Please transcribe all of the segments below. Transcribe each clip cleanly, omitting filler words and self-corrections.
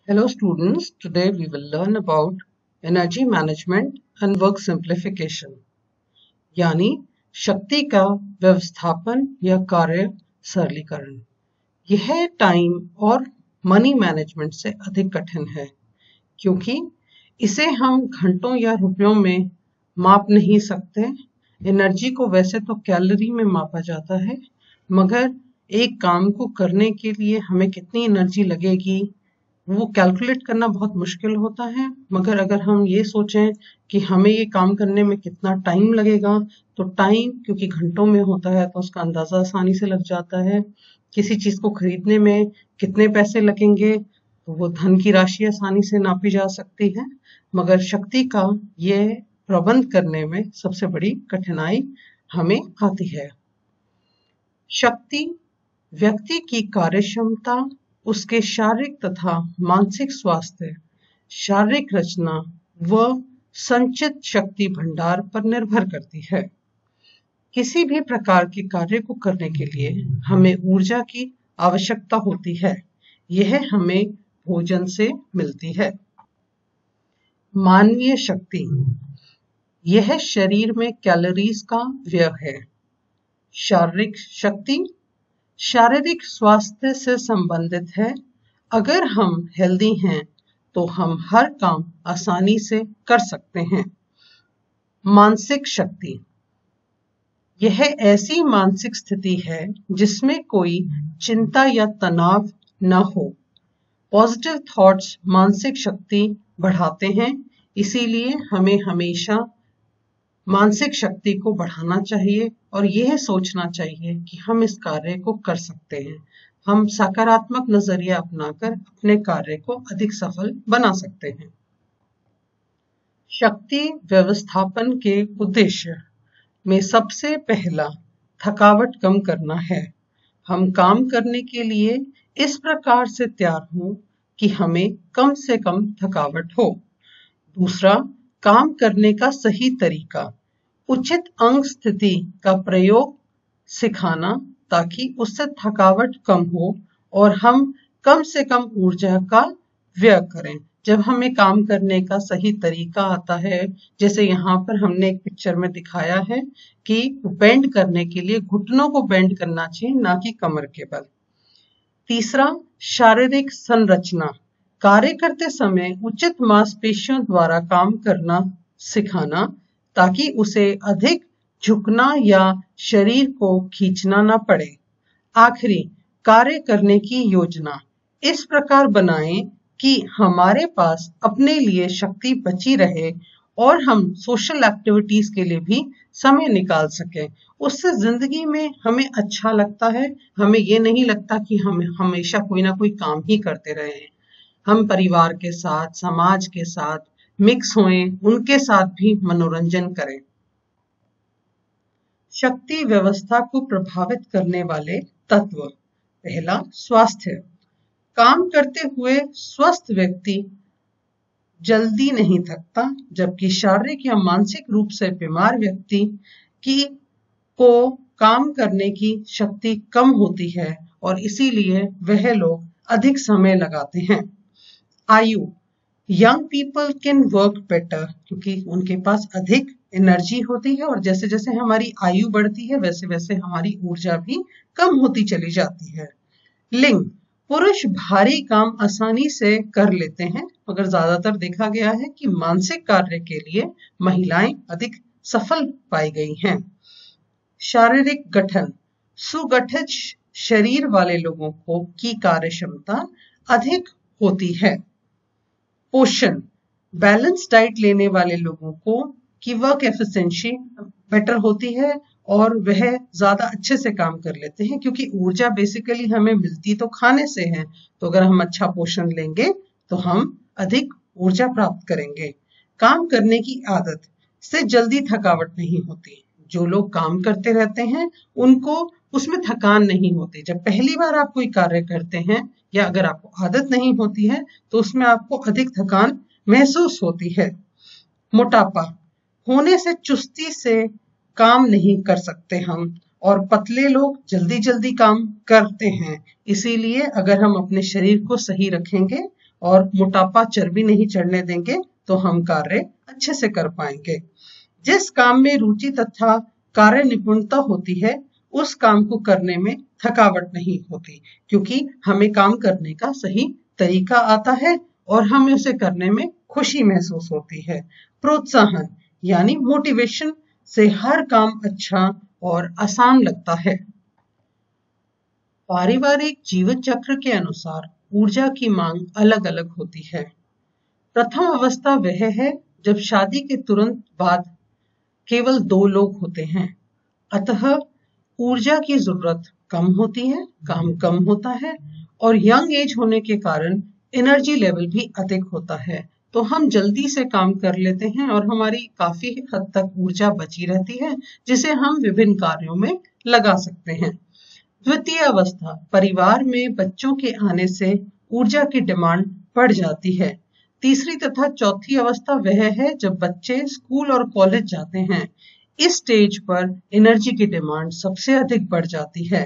Hello students, today we will learn about energy management and work simplification यानी शक्ति का व्यवस्थापन या कार्य सरलीकरण। यह टाइम और मनी मैनेजमेंट से अधिक कठिन है क्योंकि इसे हम घंटों या रुपयों में माप नहीं सकते। एनर्जी को वैसे तो कैलोरी में मापा जाता है, मगर एक काम को करने के लिए हमें कितनी एनर्जी लगेगी वो कैलकुलेट करना बहुत मुश्किल होता है। मगर अगर हम ये सोचें कि हमें ये काम करने में कितना टाइम लगेगा, तो टाइम क्योंकि घंटों में होता है तो उसका अंदाजा आसानी से लग जाता है। किसी चीज को खरीदने में कितने पैसे लगेंगे तो वो धन की राशि आसानी से नापी जा सकती है, मगर शक्ति का ये प्रबंध करने में सबसे बड़ी कठिनाई हमें आती है। शक्ति व्यक्ति की कार्यक्षमता, उसके शारीरिक तथा मानसिक स्वास्थ्य, शारीरिक रचना व संचित शक्ति भंडार पर निर्भर करती है। किसी भी प्रकार के कार्य को करने के लिए हमें ऊर्जा की आवश्यकता होती है। यह हमें भोजन से मिलती है। मानवीय शक्ति यह शरीर में कैलोरीज का व्यय है। शारीरिक शक्ति शारीरिक स्वास्थ्य से संबंधित है। अगर हम हेल्दी हैं तो हम हर काम आसानी से कर सकते हैं। मानसिक शक्ति यह ऐसी मानसिक स्थिति है जिसमें कोई चिंता या तनाव न हो। पॉजिटिव थॉट्स मानसिक शक्ति बढ़ाते हैं, इसीलिए हमें हमेशा मानसिक शक्ति को बढ़ाना चाहिए और यह सोचना चाहिए कि हम इस कार्य को कर सकते हैं। हम सकारात्मक नजरिया अपनाकर अपने कार्य को अधिक सफल बना सकते हैं। शक्ति व्यवस्थापन के उद्देश्य में सबसे पहला थकावट कम करना है। हम काम करने के लिए इस प्रकार से तैयार हों कि हमें कम से कम थकावट हो। दूसरा, काम करने का सही तरीका, उचित अंग स्थिति का प्रयोग सिखाना ताकि उससे थकावट कम हो और हम कम से कम ऊर्जा का व्यय करें। जब हमें काम करने का सही तरीका आता है, जैसे यहाँ पर हमने एक पिक्चर में दिखाया है कि बेंड करने के लिए घुटनों को बेंड करना चाहिए, ना कि कमर के बल। तीसरा, शारीरिक संरचना, कार्य करते समय उचित मांसपेशियों द्वारा काम करना सिखाना ताकि उसे अधिक झुकना या शरीर को खींचना न पड़े। आखिरी, कार्य करने की योजना इस प्रकार बनाएं कि हमारे पास अपने लिए शक्ति बची रहे और हम सोशल एक्टिविटीज के लिए भी समय निकाल सकें। उससे जिंदगी में हमें अच्छा लगता है। हमें ये नहीं लगता कि हम हमेशा कोई ना कोई काम ही करते रहे। हम परिवार के साथ, समाज के साथ मिक्स होएं, उनके साथ भी मनोरंजन करें। शक्ति व्यवस्था को प्रभावित करने वाले तत्व, पहला, स्वास्थ्य। काम करते हुए स्वस्थ व्यक्ति जल्दी नहीं थकता, जबकि शारीरिक या मानसिक रूप से बीमार व्यक्ति को काम करने की शक्ति कम होती है और इसीलिए वह लोग अधिक समय लगाते हैं। आयु, young people can work better क्योंकि उनके पास अधिक एनर्जी होती है और जैसे जैसे हमारी आयु बढ़ती है वैसे वैसे हमारी ऊर्जा भी कम होती चली जाती है। लिंग, पुरुष भारी काम आसानी से कर लेते हैं, मगर ज्यादातर देखा गया है कि मानसिक कार्य के लिए महिलाएं अधिक सफल पाई गई हैं। शारीरिक गठन, सुगठित शरीर वाले लोगों की कार्य क्षमता अधिक होती है। पोषण, बैलेंस डाइट लेने वाले लोगों की वर्क एफिशिएंसी बेटर होती है और वह ज्यादा अच्छे से काम कर लेते हैं क्योंकि ऊर्जा बेसिकली हमें मिलती तो खाने से है। तो अगर हम अच्छा पोषण लेंगे तो हम अधिक ऊर्जा प्राप्त करेंगे। काम करने की आदत से जल्दी थकावट नहीं होती। जो लोग काम करते रहते हैं उनको उसमें थकान नहीं होती। जब पहली बार आप कोई कार्य करते हैं या अगर आपको आदत नहीं होती है तो उसमें आपको अधिक थकान महसूस होती है। मोटापा होने से चुस्ती से काम नहीं कर सकते हम और पतले लोग जल्दी जल्दी काम करते हैं। इसीलिए अगर हम अपने शरीर को सही रखेंगे और मोटापा चर्बी नहीं चढ़ने देंगे तो हम कार्य अच्छे से कर पाएंगे। जिस काम में रुचि तथा कार्य निपुणता होती है उस काम को करने में थकावट नहीं होती, क्योंकि हमें काम करने का सही तरीका आता है और हमें उसे करने में खुशी महसूस होती है। प्रोत्साहन यानी मोटिवेशन से हर काम अच्छा और आसान लगता है। पारिवारिक जीवन चक्र के अनुसार ऊर्जा की मांग अलग अलग होती है। प्रथम अवस्था वह है जब शादी के तुरंत बाद केवल 2 लोग होते हैं, अतः ऊर्जा की जरूरत कम होती है, काम कम होता है और यंग एज होने के कारण एनर्जी लेवल भी अधिक होता है, तो हम जल्दी से काम कर लेते हैं और हमारी काफी हद तक ऊर्जा बची रहती है जिसे हम विभिन्न कार्यों में लगा सकते हैं। द्वितीय अवस्था, परिवार में बच्चों के आने से ऊर्जा की डिमांड बढ़ जाती है। तीसरी तथा चौथी अवस्था वह है जब बच्चे स्कूल और कॉलेज जाते हैं। इस स्टेज पर एनर्जी की डिमांड सबसे अधिक बढ़ जाती है।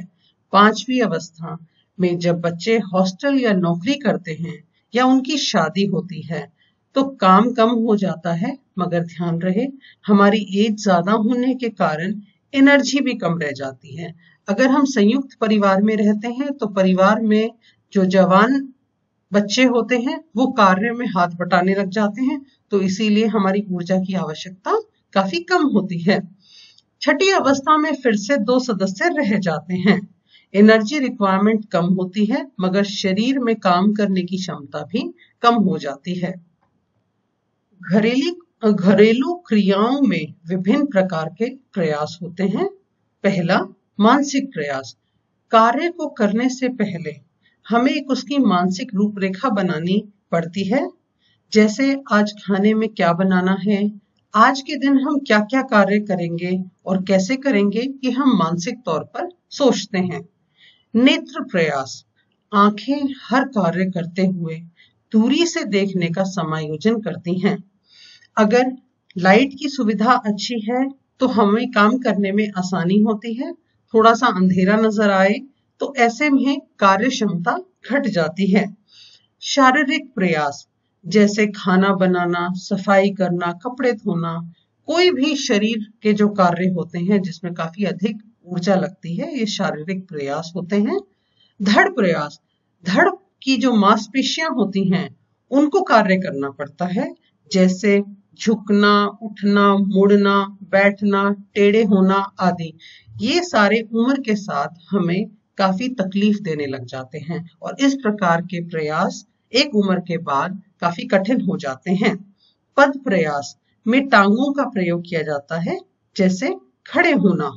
पांचवी अवस्था में जब बच्चे हॉस्टल या नौकरी करते हैं या उनकी शादी होती है तो काम कम हो जाता है, मगर ध्यान रहे हमारी एज ज्यादा होने के कारण एनर्जी भी कम रह जाती है। अगर हम संयुक्त परिवार में रहते हैं तो परिवार में जो जवान बच्चे होते हैं वो कार्य में हाथ बटाने लग जाते हैं, तो इसीलिए हमारी ऊर्जा की आवश्यकता काफी कम होती है। छठी अवस्था में फिर से 2 सदस्य रह जाते हैं। एनर्जी रिक्वायरमेंट कम होती है मगर शरीर में काम करने की क्षमता भी कम हो जाती है। घरेलू क्रियाओं में विभिन्न प्रकार के प्रयास होते हैं। पहला, मानसिक प्रयास। कार्य को करने से पहले हमें एक उसकी मानसिक रूपरेखा बनानी पड़ती है, जैसे आज खाने में क्या बनाना है, आज के दिन हम क्या क्या कार्य करेंगे और कैसे करेंगे, कि हम मानसिक तौर पर सोचते हैं। नेत्र प्रयास, आंखें हर कार्य करते हुए दूरी से देखने का समायोजन करती हैं। अगर लाइट की सुविधा अच्छी है तो हमें काम करने में आसानी होती है, थोड़ा सा अंधेरा नजर आए तो ऐसे में कार्य क्षमता घट जाती है। शारीरिक प्रयास जैसे खाना बनाना, सफाई करना, कपड़े धोना, कोई भी शरीर के जो कार्य होते हैं जिसमें काफी अधिक ऊर्जा लगती है, ये शारीरिक प्रयास होते हैं। धड़ प्रयास, धड़ की जो मांसपेशियां होती हैं उनको कार्य करना पड़ता है, जैसे झुकना, उठना, मुड़ना, बैठना, टेढ़े होना आदि। ये सारे उम्र के साथ हमें काफी तकलीफ देने लग जाते हैं और इस प्रकार के प्रयास एक उम्र के बाद काफी कठिन हो जाते हैं। पद प्रयास में टांगों का प्रयोग किया जाता है, जैसे खड़े होना,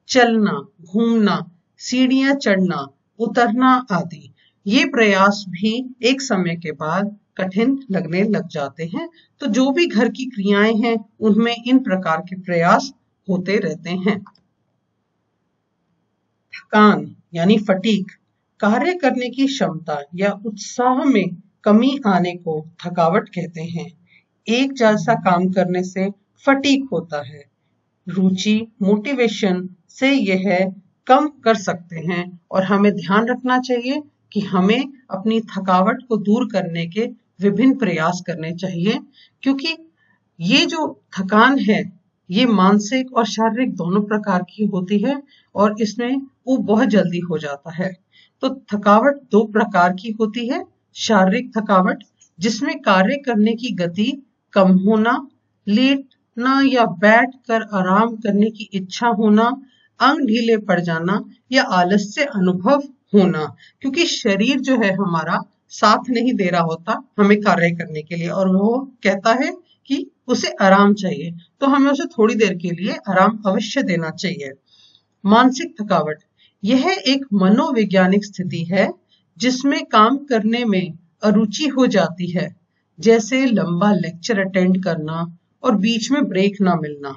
चलना, घूमना, सीढ़ियां चढ़ना, उतरना आदि। ये प्रयास भी एक समय के बाद कठिन लगने लग जाते हैं। तो जो भी घर की क्रियाएं हैं उनमें इन प्रकार के प्रयास होते रहते हैं। थकान यानी फटीग, कार्य करने की क्षमता या उत्साह में कमी आने को थकावट कहते हैं। एक जैसा काम करने से फटीग होता है। रुचि, मोटिवेशन से यह कम कर सकते हैं और हमें ध्यान रखना चाहिए कि हमें अपनी थकावट को दूर करने के विभिन्न प्रयास करने चाहिए, क्योंकि ये जो थकान है ये मानसिक और शारीरिक दोनों प्रकार की होती है और इसमें वो बहुत जल्दी हो जाता है। तो थकावट 2 प्रकार की होती है। शारीरिक थकावट जिसमें कार्य करने की गति कम होना, लेटना या बैठ कर आराम करने की इच्छा होना, अंग ढीले पड़ जाना या आलस्य अनुभव होना, क्योंकि शरीर जो है हमारा साथ नहीं दे रहा होता हमें कार्य करने के लिए और वो कहता है कि उसे आराम चाहिए, तो हमें उसे थोड़ी देर के लिए आराम अवश्य देना चाहिए। मानसिक थकावट यह एक मनोवैज्ञानिक स्थिति है जिसमें काम करने में अरुचि हो जाती है, जैसे लंबा लेक्चर अटेंड करना और बीच में ब्रेक ना मिलना।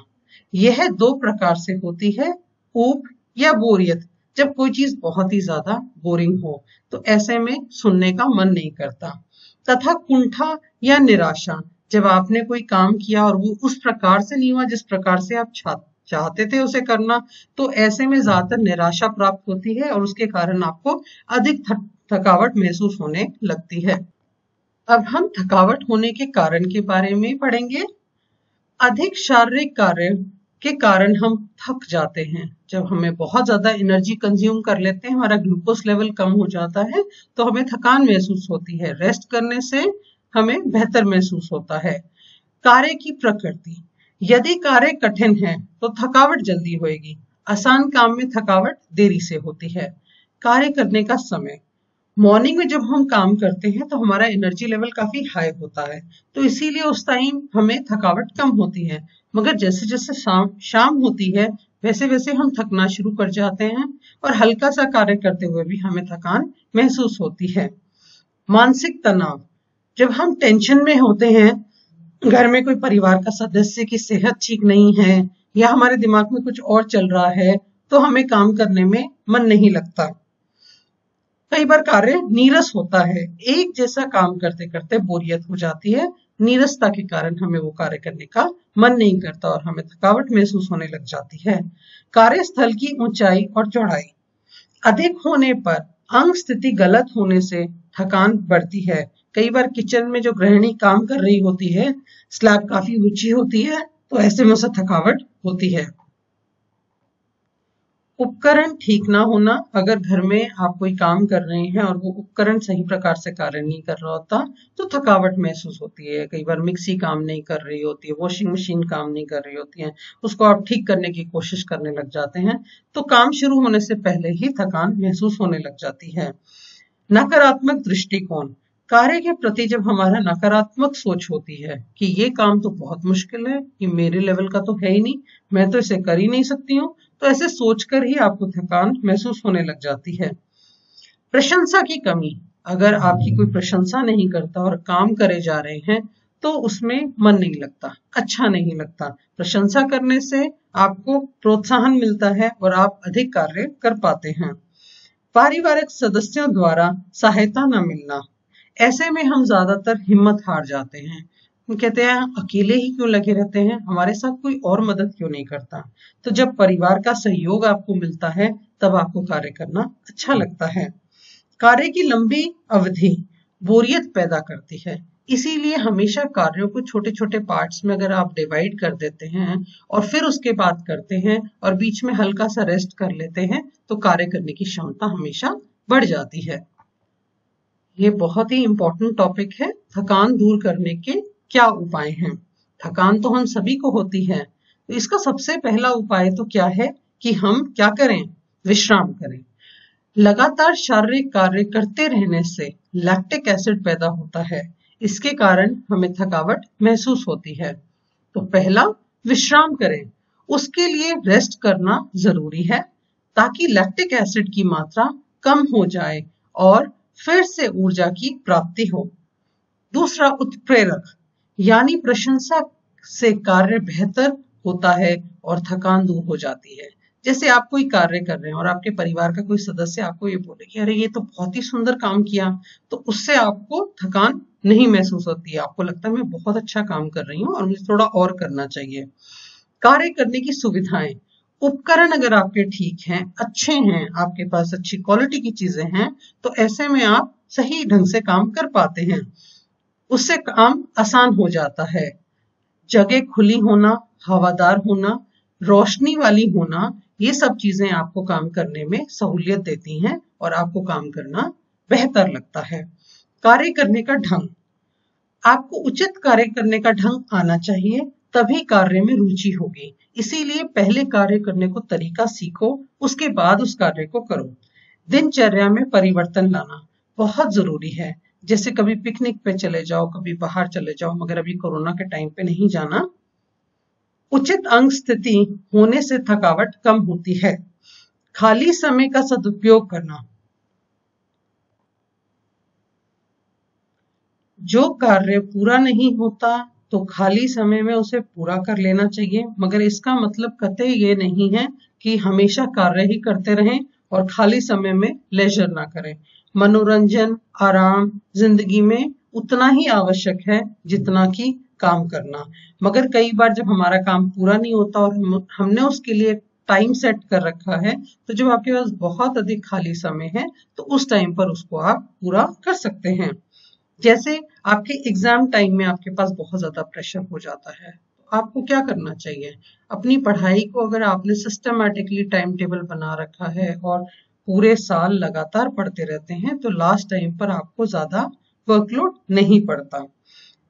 यह 2 प्रकार से होती है, ऊब या बोरियत, जब कोई चीज बहुत ही ज्यादा बोरिंग हो तो ऐसे में सुनने का मन नहीं करता, तथा कुंठा या निराशा, जब आपने कोई काम किया और वो उस प्रकार से नहीं हुआ जिस प्रकार से आप चाहते थे उसे करना, तो ऐसे में ज्यादातर निराशा प्राप्त होती है और उसके कारण आपको अधिक थकावट महसूस होने लगती है। अब हम थकावट होने के कारण के बारे में पढ़ेंगे। अधिक शारीरिक कार्य के कारण हम थक जाते हैं। जब हमें बहुत ज्यादा एनर्जी कंज्यूम कर लेते हैं, हमारा ग्लूकोज लेवल कम हो जाता है, तो हमें थकान महसूस होती है। रेस्ट करने से हमें बेहतर महसूस होता है। कार्य की प्रकृति, यदि कार्य कठिन है तो थकावट जल्दी होगी। आसान काम में थकावट देरी से होती है। कार्य करने का समय, मॉर्निंग में जब हम काम करते हैं तो हमारा एनर्जी लेवल काफी हाई होता है, तो इसीलिए उस टाइम हमें थकावट कम होती है। मगर जैसे जैसे शाम होती है वैसे वैसे हम थकना शुरू कर जाते हैं और हल्का सा कार्य करते हुए भी हमें थकान महसूस होती है। मानसिक तनाव, जब हम टेंशन में होते हैं, घर में कोई परिवार का सदस्य की सेहत ठीक नहीं है या हमारे दिमाग में कुछ और चल रहा है, तो हमें काम करने में मन नहीं लगता। कई बार कार्य नीरस होता है, एक जैसा काम करते करते बोरियत हो जाती है। नीरसता के कारण हमें वो कार्य करने का मन नहीं करता और हमें थकावट महसूस होने लग जाती है। कार्यस्थल की ऊंचाई और चौड़ाई अधिक होने पर अंग स्थिति गलत होने से थकान बढ़ती है। कई बार किचन में जो गृहिणी काम कर रही होती है, स्लैब काफी ऊंची होती है, तो ऐसे में उसे थकावट होती है। उपकरण ठीक ना होना, अगर घर में आप कोई काम कर रहे हैं और वो उपकरण सही प्रकार से कार्य नहीं कर रहा होता तो थकावट महसूस होती है। कई बार मिक्सी काम नहीं कर रही होती है, वॉशिंग मशीन काम नहीं कर रही होती है, उसको आप ठीक करने की कोशिश करने लग जाते हैं, तो काम शुरू होने से पहले ही थकान महसूस होने लग जाती है। नकारात्मक दृष्टिकोण, कार्य के प्रति जब हमारा नकारात्मक सोच होती है कि ये काम तो बहुत मुश्किल है, ये मेरे लेवल का तो है ही नहीं, मैं तो इसे कर ही नहीं सकती हूँ, तो ऐसे सोचकर ही आपको थकान महसूस होने लग जाती है। प्रशंसा की कमी, अगर आपकी कोई प्रशंसा नहीं करता और काम करे जा रहे हैं तो उसमें मन नहीं लगता, अच्छा नहीं लगता। प्रशंसा करने से आपको प्रोत्साहन मिलता है और आप अधिक कार्य कर पाते हैं। पारिवारिक सदस्यों द्वारा सहायता न मिलना, ऐसे में हम ज्यादातर हिम्मत हार जाते हैं। हम कहते हैं अकेले ही क्यों लगे रहते हैं, हमारे साथ कोई और मदद क्यों नहीं करता। तो जब परिवार का सहयोग आपको मिलता है तब आपको कार्य करना अच्छा लगता है। कार्य की लंबी अवधि बोरियत पैदा करती है, इसीलिए हमेशा कार्यों को छोटे छोटे पार्ट्स में अगर आप डिवाइड कर देते हैं और फिर उसके बाद करते हैं और बीच में हल्का सा रेस्ट कर लेते हैं तो कार्य करने की क्षमता हमेशा बढ़ जाती है। ये बहुत ही इंपॉर्टेंट टॉपिक है। थकान दूर करने के क्या उपाय हैं? थकान तो हम सभी को होती है, तो इसका सबसे पहला उपाय तो क्या है कि हम क्या करें? विश्राम करें। लगातार शारीरिक कार्य करते रहने से लैक्टिक एसिड पैदा होता है, इसके कारण हमें थकावट महसूस होती है। तो पहला, विश्राम करें। उसके लिए रेस्ट करना जरूरी है ताकि लैक्टिक एसिड की मात्रा कम हो जाए और फिर से ऊर्जा की प्राप्ति हो। दूसरा, उत्प्रेरक, यानी प्रशंसा से कार्य बेहतर होता है और थकान दूर हो जाती है। जैसे आप कोई कार्य कर रहे हैं और आपके परिवार का कोई सदस्य आपको ये बोले कि अरे ये तो बहुत ही सुंदर काम किया, तो उससे आपको थकान नहीं महसूस होती है। आपको लगता है मैं बहुत अच्छा काम कर रही हूँ और मुझे थोड़ा और करना चाहिए। कार्य करने की सुविधाएं, उपकरण अगर आपके ठीक हैं, अच्छे हैं, आपके पास अच्छी क्वालिटी की चीजें हैं, तो ऐसे में आप सही ढंग से काम कर पाते हैं, उससे काम आसान हो जाता है। जगह खुली होना, हवादार होना, रोशनी वाली होना, ये सब चीजें आपको काम करने में सहूलियत देती हैं और आपको काम करना बेहतर लगता है। कार्य करने का ढंग, आपको उचित कार्य करने का ढंग आना चाहिए, तभी कार्य में रुचि होगी। इसीलिए पहले कार्य करने को तरीका सीखो, उसके बाद उस कार्य को करो। दिनचर्या में परिवर्तन लाना बहुत जरूरी है। जैसे कभी पिकनिक पे चले जाओ, कभी बाहर चले जाओ, मगर अभी कोरोना के टाइम पे नहीं जाना। उचित अंग स्थिति होने से थकावट कम होती है। खाली समय का सदुपयोग करना, जो कार्य पूरा नहीं होता तो खाली समय में उसे पूरा कर लेना चाहिए, मगर इसका मतलब कतई ये नहीं है कि हमेशा कार्य ही करते रहें और खाली समय में लेजर ना करें। मनोरंजन, आराम जिंदगी में उतना ही आवश्यक है जितना कि काम करना। मगर कई बार जब हमारा काम पूरा नहीं होता और हमने उसके लिए टाइम सेट कर रखा है, तो जब आपके पास बहुत अधिक खाली समय है तो उस टाइम पर उसको आप पूरा कर सकते हैं। जैसे आपके एग्जाम टाइम में आपके पास बहुत ज्यादा प्रेशर हो जाता है, तो आपको क्या करना चाहिए? अपनी पढ़ाई को अगर आपने सिस्टमैटिकली टाइम टेबल बना रखा है और पूरे साल लगातार पढ़ते रहते हैं, तो लास्ट टाइम पर आपको ज्यादा वर्कलोड नहीं पड़ता।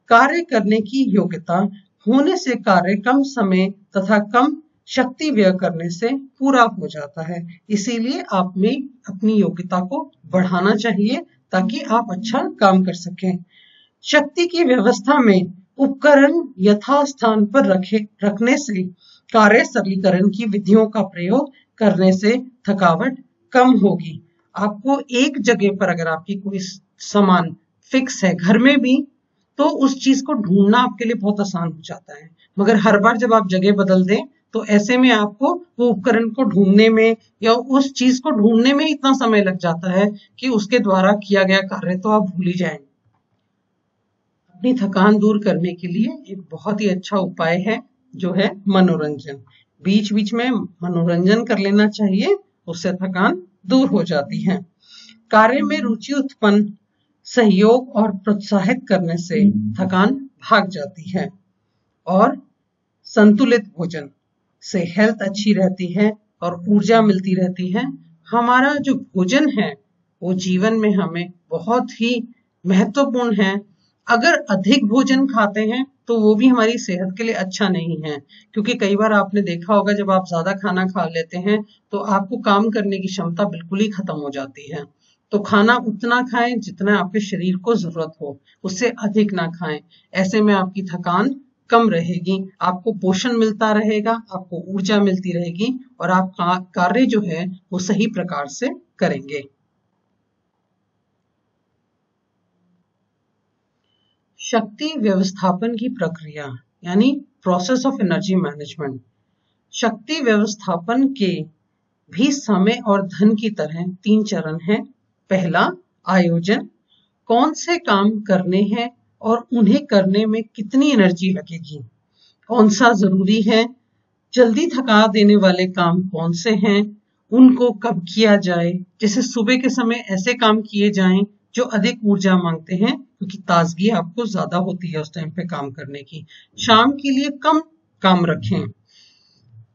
कार्य करने की योग्यता होने से कार्य कम समय तथा कम शक्ति व्यय करने से पूरा हो जाता है। इसीलिए आप में अपनी योग्यता को बढ़ाना चाहिए ताकि आप अच्छा काम कर सकें। शक्ति की व्यवस्था में उपकरण यथास्थान पर रखने से कार्य सरलीकरण की विधियों का प्रयोग करने से थकावट कम होगी। आपको एक जगह पर अगर आपकी कोई सामान फिक्स है घर में भी, तो उस चीज को ढूंढना आपके लिए बहुत आसान हो जाता है। मगर हर बार जब आप जगह बदल दें तो ऐसे में आपको वो उपकरण को ढूंढने में या उस चीज को ढूंढने में इतना समय लग जाता है कि उसके द्वारा किया गया कार्य तो आप भूल ही जाएंगे। अपनी थकान दूर करने के लिए एक बहुत ही अच्छा उपाय है जो है मनोरंजन। बीच बीच में मनोरंजन कर लेना चाहिए, उससे थकान दूर हो जाती है। कार्य में रुचि उत्पन्न सहयोग और प्रोत्साहित करने से थकान भाग जाती है। और संतुलित भोजन से हेल्थ अच्छी रहती है और ऊर्जा मिलती रहती है। हमारा जो भोजन है वो जीवन में हमें बहुत ही महत्वपूर्ण है। अगर अधिक भोजन खाते हैं तो वो भी हमारी सेहत के लिए अच्छा नहीं है, क्योंकि कई बार आपने देखा होगा जब आप ज्यादा खाना खा लेते हैं तो आपको काम करने की क्षमता बिल्कुल ही खत्म हो जाती है। तो खाना उतना खाएं जितना आपके शरीर को जरूरत हो, उससे अधिक ना खाएं। ऐसे में आपकी थकान कम रहेगी, आपको पोषण मिलता रहेगा, आपको ऊर्जा मिलती रहेगी और आप कार्य जो है वो सही प्रकार से करेंगे। शक्ति व्यवस्थापन की प्रक्रिया यानी प्रोसेस ऑफ एनर्जी मैनेजमेंट। शक्ति व्यवस्थापन के भी समय और धन की तरह 3 चरण हैं। पहला, आयोजन, कौन से काम करने हैं और उन्हें करने में कितनी एनर्जी लगेगी, कौन सा जरूरी है, जल्दी थका देने वाले काम कौन से हैं, उनको कब किया जाए। जैसे सुबह के समय ऐसे काम किए जाएं जो अधिक ऊर्जा मांगते हैं, क्योंकि ताजगी आपको ज्यादा होती है उस टाइम पे काम करने की। शाम के लिए कम काम रखें।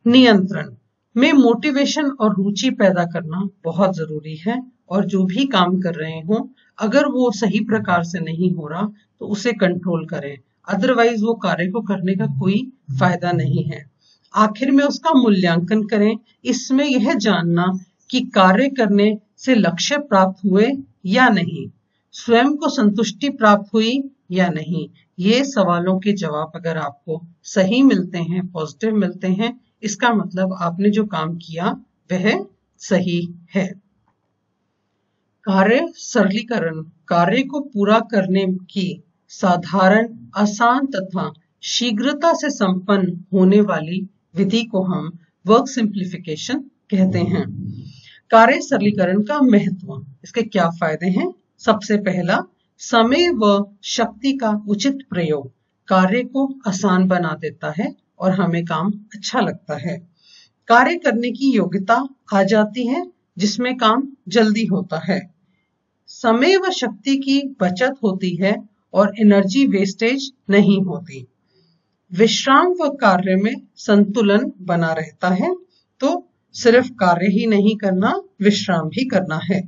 नियंत्रण में मोटिवेशन और रुचि पैदा करना बहुत जरूरी है, और जो भी काम कर रहे हो अगर वो सही प्रकार से नहीं हो रहा तो उसे कंट्रोल करें, अदरवाइज वो कार्य को करने का कोई फायदा नहीं है। आखिर में उसका मूल्यांकन करें, इसमें यह जानना कि कार्य करने से लक्ष्य प्राप्त हुए या नहीं, स्वयं को संतुष्टि प्राप्त हुई या नहीं। ये सवालों के जवाब अगर आपको सही मिलते हैं, पॉजिटिव मिलते हैं, इसका मतलब आपने जो काम किया वह सही है। कार्य सरलीकरण, कार्य को पूरा करने की साधारण, आसान तथा शीघ्रता से संपन्न होने वाली विधि को हम वर्क सिंप्लीफिकेशन कहते हैं। कार्य सरलीकरण का महत्व, इसके क्या फायदे हैं? सबसे पहला, समय व शक्ति का उचित प्रयोग कार्य को आसान बना देता है और हमें काम अच्छा लगता है। कार्य करने की योग्यता आ जाती है जिसमें काम जल्दी होता है। समय व शक्ति की बचत होती है और एनर्जी वेस्टेज नहीं होती। विश्राम व कार्य में संतुलन बना रहता है, तो सिर्फ कार्य ही नहीं करना, विश्राम भी करना है।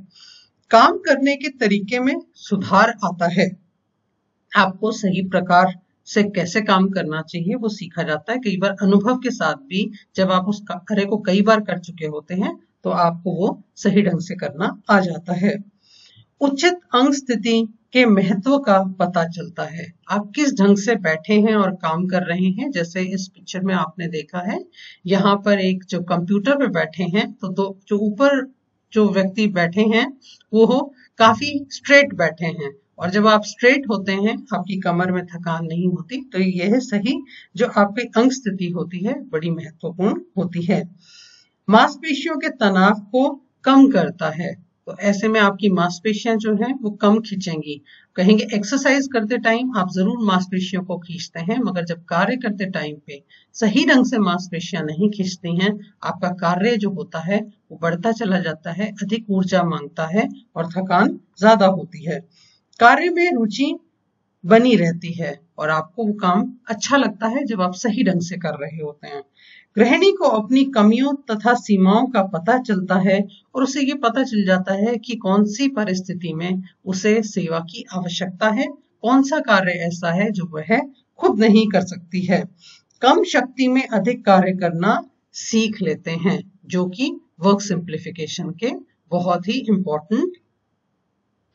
काम करने के तरीके में सुधार आता है, आपको सही प्रकार से कैसे काम करना चाहिए वो सीखा जाता है। कई बार अनुभव के साथ भी जब आप उस कार्य को कई बार कर चुके होते हैं तो आपको वो सही ढंग से करना आ जाता है। उचित अंग स्थिति के महत्व का पता चलता है, आप किस ढंग से बैठे हैं और काम कर रहे हैं। जैसे इस पिक्चर में आपने देखा है, यहाँ पर एक जो कंप्यूटर पे बैठे हैं तो दो जो ऊपर जो व्यक्ति बैठे हैं वो काफी स्ट्रेट बैठे हैं, और जब आप स्ट्रेट होते हैं आपकी कमर में थकान नहीं होती। तो यह सही जो आपकी अंग स्थिति होती है बड़ी महत्वपूर्ण होती है। मांसपेशियों के तनाव को कम करता है, तो ऐसे में आपकी मांसपेशियां जो हैं वो कम खींचेंगी। कहेंगे एक्सरसाइज करते टाइम आप जरूर मांसपेशियों को खींचते हैं, मगर जब कार्य करते टाइम पे सही ढंग से मांसपेशियां नहीं खींचती हैं, आपका कार्य जो होता है वो बढ़ता चला जाता है, अधिक ऊर्जा मांगता है और थकान ज्यादा होती है। कार्य में रुचि बनी रहती है और आपको वो काम अच्छा लगता है जब आप सही ढंग से कर रहे होते हैं। गृहिणी को अपनी कमियों तथा सीमाओं का पता चलता है और उसे ये पता चल जाता है कि कौन सी परिस्थिति में उसे सेवा की आवश्यकता है, कौन सा कार्य ऐसा है जो वह खुद नहीं कर सकती है। कम शक्ति में अधिक कार्य करना सीख लेते हैं, जो कि वर्क सिंप्लीफिकेशन के बहुत ही इंपॉर्टेंट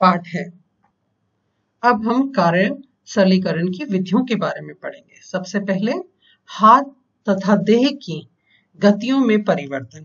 पार्ट है। अब हम कार्य सरलीकरण की विधियों के बारे में पढ़ेंगे। सबसे पहले हाथ तथा देह की गतियों में परिवर्तन।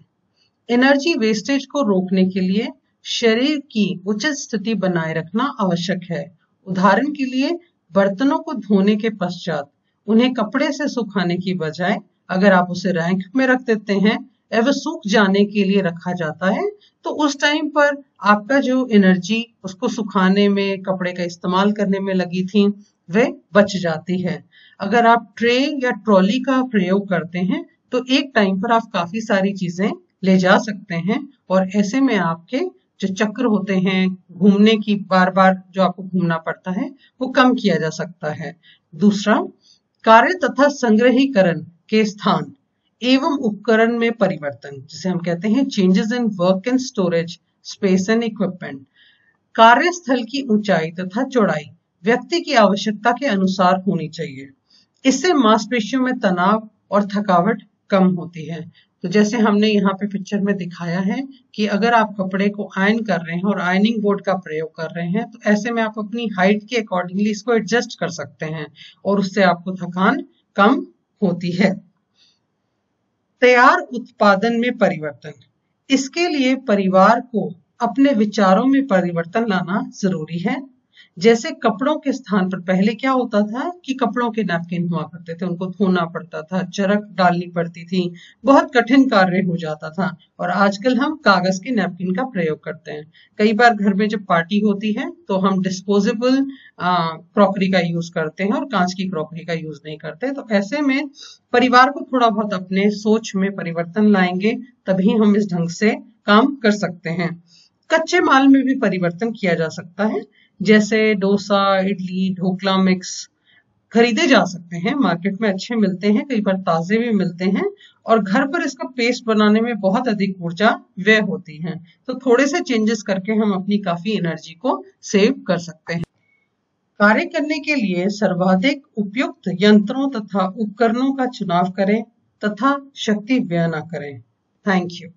एनर्जी वेस्टेज को रोकने के लिए शरीर की उचित स्थिति बनाए रखना आवश्यक है। उदाहरण के लिए बर्तनों को धोने के पश्चात उन्हें कपड़े से सुखाने की बजाय अगर आप उसे रैंक में रख देते हैं या वह सूख जाने के लिए रखा जाता है, तो उस टाइम पर आपका जो एनर्जी उसको सुखाने में, कपड़े का इस्तेमाल करने में लगी थी, वह बच जाती है। अगर आप ट्रे या ट्रॉली का प्रयोग करते हैं तो एक टाइम पर आप काफी सारी चीजें ले जा सकते हैं और ऐसे में आपके जो चक्र होते हैं घूमने की, बार बार जो आपको घूमना पड़ता है, वो कम किया जा सकता है। दूसरा, कार्य तथा संग्रहीकरण के स्थान एवं उपकरण में परिवर्तन, जिसे हम कहते हैं changes in work and storage space and equipment. कार्यस्थल की ऊंचाई तथा चौड़ाई व्यक्ति की आवश्यकता के अनुसार होनी चाहिए। इससे मांसपेशियों में तनाव और थकावट कम होती है। तो जैसे हमने यहाँ पे पिक्चर में दिखाया है कि अगर आप कपड़े को आयन कर रहे हैं और आयनिंग बोर्ड का प्रयोग कर रहे हैं, तो ऐसे में आप अपनी हाइट के अकॉर्डिंगली इसको एडजस्ट कर सकते हैं और उससे आपको थकान कम होती है। तैयार उत्पादन में परिवर्तन। इसके लिए परिवार को अपने विचारों में परिवर्तन लाना जरूरी है। जैसे कपड़ों के स्थान पर पहले क्या होता था कि कपड़ों के नैपकिन हुआ करते थे, उनको धोना पड़ता था, चरक डालनी पड़ती थी, बहुत कठिन कार्य हो जाता था। और आजकल हम कागज के नैपकिन का प्रयोग करते हैं। कई बार घर में जब पार्टी होती है तो हम डिस्पोजेबल क्रॉकरी का यूज करते हैं और कांच की क्रॉकरी का यूज नहीं करते। तो ऐसे में परिवार को थोड़ा बहुत अपने सोच में परिवर्तन लाएंगे, तभी हम इस ढंग से काम कर सकते हैं। कच्चे माल में भी परिवर्तन किया जा सकता है। जैसे डोसा, इडली, ढोकला मिक्स खरीदे जा सकते हैं, मार्केट में अच्छे मिलते हैं, कई बार ताजे भी मिलते हैं और घर पर इसका पेस्ट बनाने में बहुत अधिक ऊर्जा व्यय होती है। तो थोड़े से चेंजेस करके हम अपनी काफी एनर्जी को सेव कर सकते हैं। कार्य करने के लिए सर्वाधिक उपयुक्त यंत्रों तथा उपकरणों का चुनाव करें तथा शक्ति व्यय न करें। Thank you.